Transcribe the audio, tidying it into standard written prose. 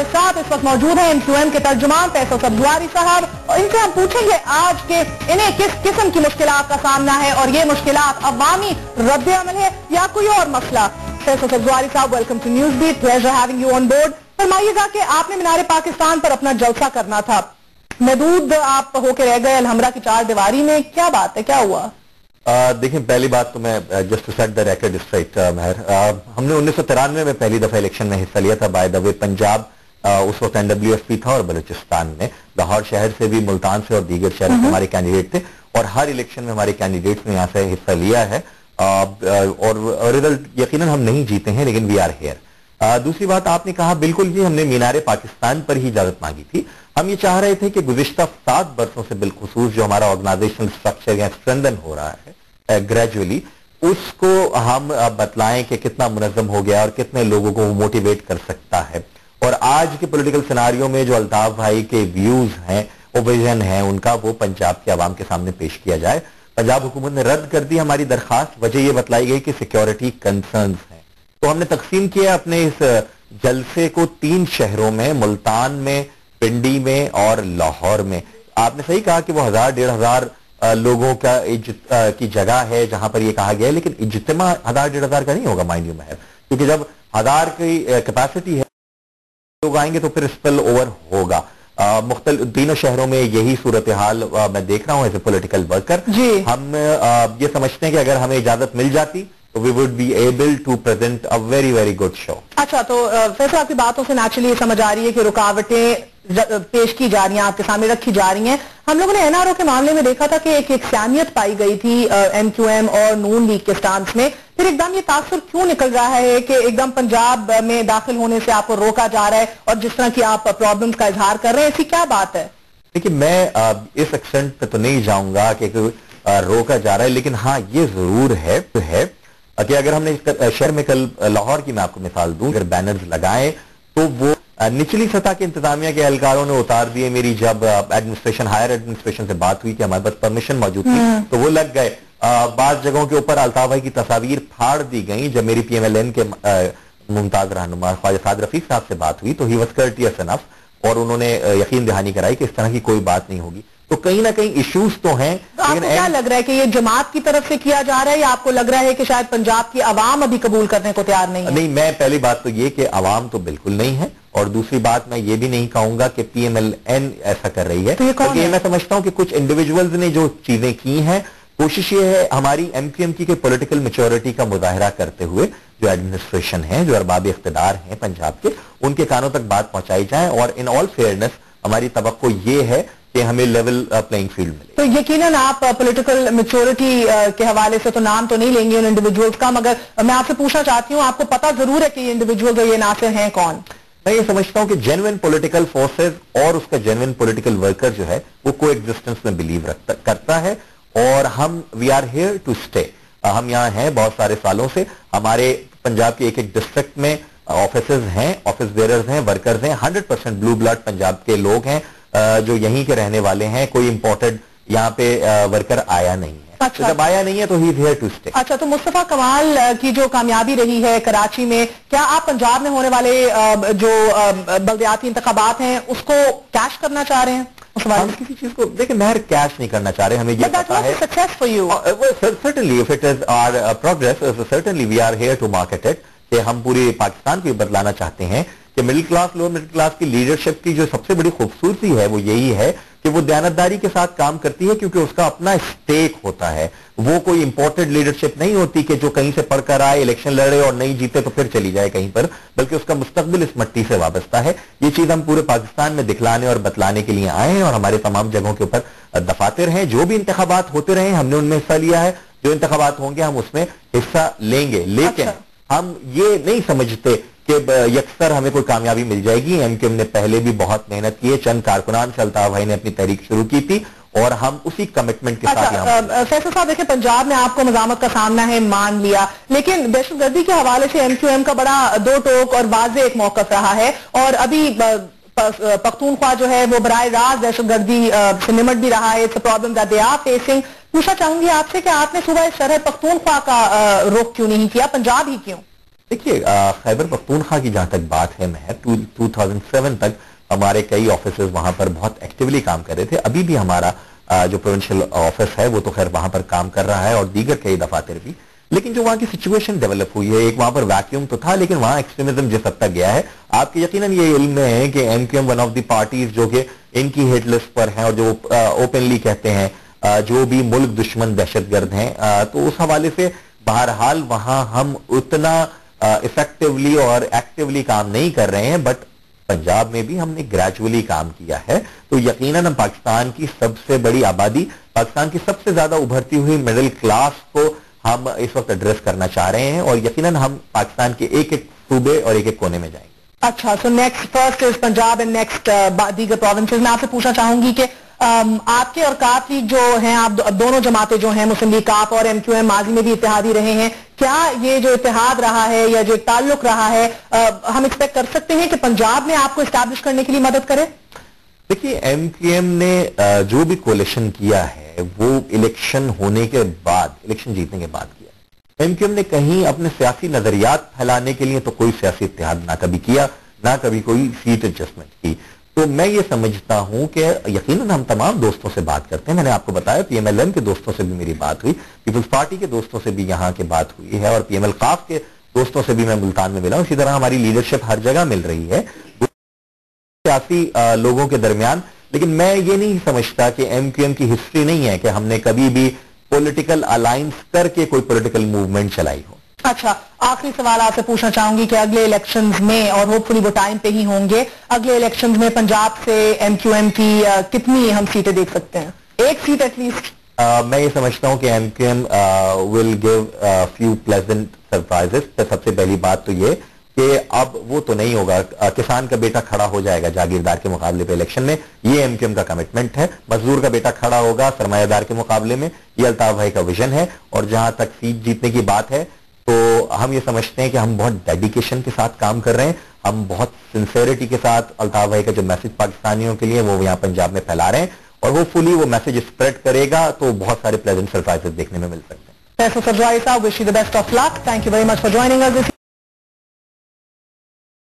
साथ इस वक्त मौजूद हैं MQM के तर्जुमान फैसल सब्जवारी साहब, और इनसे हम पूछेंगे आज के इन्हें किस किस्म की मुश्किलात का सामना है और ये मुश्किलात अवामी रद्द अमल है या कोई और मसला। फैसल सब्जवारी साहब, welcome to News Beat, pleasure having you on board. फरमाइएगा कि आपने मीनार पाकिस्तान पर अपना जलसा करना था, महदूद आप होके रह गए अलहमरा की चार दीवारी में, क्या बात है, क्या हुआ? देखिए, पहली बात तो मैं just to set the record straight, हमने 1993 में पहली दफा इलेक्शन में हिस्सा लिया था। बाय द वे पंजाब उस वक्त NWSP था और बलूचिस्तान में लाहौर शहर से भी, मुल्तान से और दीगर शहर से हमारे कैंडिडेट थे, और हर इलेक्शन में हमारे कैंडिडेट्स ने यहाँ से हिस्सा लिया है, और रिजल्ट यकीनन हम नहीं जीते हैं, लेकिन वी आर हेयर। दूसरी बात आपने कहा, बिल्कुल जी, हमने मीनार पाकिस्तान पर ही इजाजत मांगी थी। हम ये चाह रहे थे कि गुज़िश्ता 7 बरसों से बिलखुसूस जो हमारा ऑर्गेनाइजेशनल स्ट्रक्चर या स्ट्रेंथन हो रहा है ग्रेजुअली, उसको हम बतलाएं कि कितना मुनज़्ज़म हो गया और कितने लोगों को मोटिवेट कर सकता है। और आज के पॉलिटिकल सिनारियो में जो अल्ताफ भाई के व्यूज हैं, वो विजन है उनका, वो पंजाब के आवाम के सामने पेश किया जाए। पंजाब हुकूमत ने रद्द कर दी हमारी दरखास्त, वजह ये बतलाई गई कि सिक्योरिटी कंसर्न्स हैं। तो हमने तकसीम किया अपने इस जलसे को 3 शहरों में, मुल्तान में, पिंडी में और लाहौर में। आपने सही कहा कि वो 1000-1500 लोगों का की जगह है जहां पर ये कहा गया है, लेकिन इज्तिमा 1000-1500 का नहीं होगा, माइंड यू महर, क्योंकि जब 1000 की कैपेसिटी है, लोग आएंगे तो फिर स्पिल ओवर होगा। मुख्तलिफ तीनों शहरों में यही सूरत हाल मैं देख रहा हूँ एज ए पॉलिटिकल वर्कर। हम ये समझते हैं कि अगर हमें इजाजत मिल जाती तो we would be able to present a very very good show. अच्छा, तो फैसल आपकी बातों से नेचुरली समझ आ रही है कि रुकावटें पेश की जा रही हैं, आपके सामने रखी जा रही हैं। हम लोगों ने NRO के मामले में देखा था कि एक यकसानियत पाई गई थी MQM और नून लीग के स्टांस में, फिर एकदम ये तासुर क्यों निकल रहा है कि एकदम पंजाब में दाखिल होने से आपको रोका जा रहा है, और जिस तरह की आप प्रॉब्लम्स का इजहार कर रहे हैं, ऐसी क्या बात है? देखिए, मैं इस एक्सटेंट पे तो नहीं जाऊंगा कि रोका जा रहा है, लेकिन हाँ ये जरूर है कि अगर हमने शहर में कल लाहौर की मैं आपको मिसाल दूं, अगर बैनर्स लगाए तो वो निचली सतह के इंतजामिया के एहलकारों ने उतार दिए। मेरी जब एडमिनिस्ट्रेशन, हायर एडमिनिस्ट्रेशन से बात हुई कि हमारे पास परमिशन मौजूद थी तो वो लग गए। बाज जगहों के ऊपर अल्ताफ भाई की तस्वीर फाड़ दी गई। जब मेरी PMLN के मुमताज रहनुमा ख्वाजा साद रफीक साहब से बात हुई तो ही वाज कर्टियस इनफ, और उन्होंने यकीन दहानी कराई कि इस तरह की कोई बात नहीं होगी। तो कहीं ना कहीं इश्यूज तो हैं। तो आपको क्या लग रहा है कि ये जमात की तरफ से किया जा रहा है, या आपको लग रहा है कि शायद पंजाब की आवाम अभी कबूल करने को तैयार नहीं है? नहीं, मैं पहली बात तो ये कि आवाम तो बिल्कुल नहीं है, और दूसरी बात मैं ये भी नहीं कहूंगा कि PMLN ऐसा कर रही है। तो ये मैं समझता हूं कि कुछ इंडिविजुअल्स ने जो चीजें की हैं, कोशिश ये है हमारी MQM की पॉलिटिकल मैच्योरिटी का मुजाहरा करते हुए जो एडमिनिस्ट्रेशन है, जो अरबाब इख्तिदार हैं पंजाब के, उनके कानों तक बात पहुंचाई जाए। और इन ऑल फेयरनेस हमारी तवक्को ये है कि हमें लेवल प्लेइंग फील्ड मिले। तो यकीनन आप पॉलिटिकल मैच्योरिटी के हवाले से तो नाम तो नहीं लेंगे उन इंडिविजुअल्स का, मगर मैं आपसे पूछना चाहती हूँ, आपको पता जरूर है कि ये इंडिविजुअल ये नासिर हैं कौन? मैं ये समझता हूँ कि जेन्युइन पॉलिटिकल फोर्सेस और उसका जेन्युइन पॉलिटिकल वर्कर जो है वो को एग्जिस्टेंस में बिलीव करता है, और हम we are here to stay. हम यहाँ हैं बहुत सारे सालों से। हमारे पंजाब के एक डिस्ट्रिक्ट में ऑफिसर्स हैं, ऑफिस बेयरर्स हैं, वर्कर्स हैं, 100% ब्लू ब्लड पंजाब के लोग हैं जो यहीं के रहने वाले हैं। कोई इंपोर्टेड यहाँ पे वर्कर आया नहीं है। अच्छा, तो जब आया नहीं है तो he is here to stay. अच्छा, तो मुस्तफा कमाल की जो कामयाबी रही है कराची में, क्या आप पंजाब में होने वाले जो बल्दियाती इंतखाबात हैं उसको कैश करना चाह रहे हैं? हम किसी चीज को देखिए महर कैश नहीं करना चाह रहे, हमें ये पता है। Success for you, certainly if it is our progress, certainly we are here to market it, कि हम पूरे पाकिस्तान को बदलाना चाहते हैं कि middle class, lower middle class की लीडरशिप की जो सबसे बड़ी खूबसूरती है वो यही है कि वो दयानतदारी के साथ काम करती है, क्योंकि उसका अपना स्टेक होता है। वो कोई इंपोर्टेड लीडरशिप नहीं होती कि जो कहीं से पढ़कर आए, इलेक्शन लड़े और नहीं जीते तो फिर चली जाए कहीं पर, बल्कि उसका मुस्तकबिल इस मट्टी से वाबस्ता है। ये चीज हम पूरे पाकिस्तान में दिखलाने और बतलाने के लिए आए हैं, और हमारे तमाम जगहों के ऊपर दफातर हैं। जो भी इंतखाबात होते रहे हमने उनमें हिस्सा लिया है, जो इंतखाबात होंगे हम उसमें हिस्सा लेंगे, लेकिन हम ये नहीं समझते कि यकसर हमें कोई कामयाबी मिल जाएगी। MQM ने पहले भी बहुत मेहनत की है, चंद कारकुनान से अल्ताफ भाई ने अपनी तहरीक शुरू की थी, और हम उसी कमिटमेंट के साथ। फैसल साहब, देखिए पंजाब में आपको मज़ामत का सामना है, मान लिया, लेकिन दहशतगर्दी के हवाले से MQM का बड़ा दो टोक और वाज़ेह एक मौक़िफ़ रहा है, और अभी पख्तूनख्वा जो है वो बराह रास्त दहशतगर्दी से निमट भी रहा है। It's a problem that they are facing. पूछना चाहूंगी आपसे कि आपने सुबह शरह पख्तूनख्वा का रुख क्यों नहीं किया, पंजाब ही क्यों? देखिए, खैबर पख्तूनख्वा की जहां तक बात है, मैं 2007 तक हमारे कई ऑफिसर्स वहां पर बहुत एक्टिवली काम कर रहे थे। अभी भी हमारा जो प्रोविंशियल ऑफिस है वो तो खैर वहां पर काम कर रहा है और दीगर कई दफातर भी। लेकिन जो वहां की सिचुएशन डेवलप हुई है, एक वहां पर वैक्यूम तो था, लेकिन वहां एक्सट्रीमिज्म जिस हद तक गया है, आपके यकीनन ये इल्म में है कि MQM one of the parties जो कि इनकी हिट लिस्ट पर हैं और जो ओपनली कहते हैं जो भी मुल्क दुश्मन दहशतगर्द हैं, तो उस हवाले से बहरहाल वहां हम उतना इफेक्टिवली और एक्टिवली काम नहीं कर रहे हैं, बट पंजाब में भी हमने ग्रेजुअली काम किया है। तो यकीनन हम पाकिस्तान की सबसे बड़ी आबादी, पाकिस्तान की सबसे ज्यादा उभरती हुई मिडिल क्लास को हम इस वक्त एड्रेस करना चाह रहे हैं और यकीनन हम पाकिस्तान के एक एक सूबे और एक एक कोने में जाएंगे। अच्छा, so next first is Punjab and next दीगर प्रोविंसेस। मैं आपसे पूछना चाहूंगी कि आपके और काफ लीग जो हैं, आप दोनों जमातें जो हैं, मुस्लिम लीग काफ और एमक्यूएम माजी में भी इत्तेहादी रहे हैं, क्या ये जो इत्तेहाद रहा है या जो ताल्लुक रहा है, हम एक्सपेक्ट कर सकते हैं कि पंजाब में आपको एस्टैब्लिश करने के लिए मदद करे? देखिए, एमक्यूएम ने जो भी कोalition किया है वो इलेक्शन होने के बाद, इलेक्शन जीतने के बाद किया। एमक्यूएम ने कहीं अपने सियासी नजरियात फैलाने के लिए तो कोई सियासी इत्तेहाद ना कभी किया, ना कभी कोई सीट एडजस्टमेंट की। तो मैं ये समझता हूं कि यकीनन हम तमाम दोस्तों से बात करते हैं। मैंने आपको बताया पीएमएलएन के दोस्तों से भी मेरी बात हुई, पीपल्स पार्टी के दोस्तों से भी यहाँ के बात हुई है और पीएमएल काफ के दोस्तों से भी मैं मुल्तान में मिला। इसी तरह हमारी लीडरशिप हर जगह मिल रही है सियासी लोगों के दरमियान। लेकिन मैं ये नहीं समझता कि एमक्यूएम की हिस्ट्री नहीं है कि हमने कभी भी पॉलिटिकल अलायंस करके कोई पॉलिटिकल मूवमेंट चलाई हो। अच्छा, आखिरी सवाल आपसे पूछना चाहूंगी कि अगले इलेक्शंस में, और होपफुली वो टाइम पे ही होंगे, अगले इलेक्शंस में पंजाब से एमक्यूएम की कितनी हम सीटें देख सकते हैं? एक सीट एटलीस्ट। मैं ये समझता हूं कि MQM will give few pleasant surprises. सबसे पहली बात तो ये कि अब वो तो नहीं होगा, किसान का बेटा खड़ा हो जाएगा जागीरदार के मुकाबले पे इलेक्शन में, ये एमक्यूएम का कमिटमेंट है। मजदूर का बेटा खड़ा होगा सरमायादार के मुकाबले में, ये अल्ताफ भाई का विजन है। और जहां तक सीट जीतने की बात है तो हम ये समझते हैं कि हम बहुत डेडिकेशन के साथ काम कर रहे हैं, हम बहुत सिंसेरिटी के साथ अल्ताफ भाई का जो मैसेज पाकिस्तानियों के लिए वो यहाँ पंजाब में फैला रहे हैं और होपफुली वो मैसेज स्प्रेड करेगा तो बहुत सारे प्लेजेंट सरप्राइजेस देखने में मिल सकते हैं। फैसल सरजवाई साहब, wish you the best of luck. Thank you very much for joining us.